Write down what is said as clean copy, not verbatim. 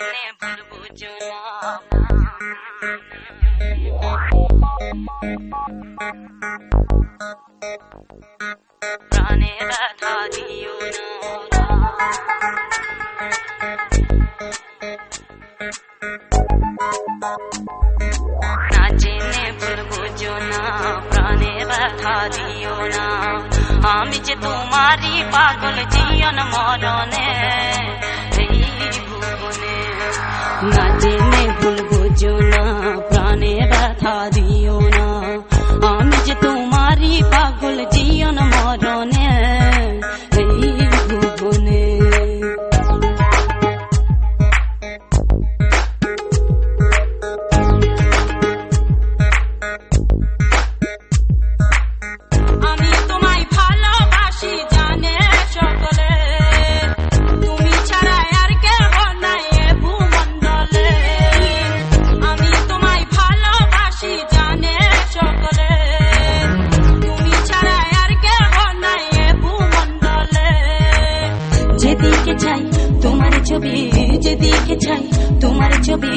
জেনে ভুল বুঝো না, প্রাণে ব্যথা দিও না, না জেনে ভুল বুঝো না, প্রাণে ব্যথা দিও না। আমি যে তোমারই পাগল জীবন মরণে এই ভুবনে, না জেনে ভুল বুঝো না, প্রাণে ব্যথা দিও না। আমি যে তোমারই পাগল জীবন মরণে এই ভুবনে। যেদিকে চাই তোমার ছবি, যেদিকে চাই তোমার ছবি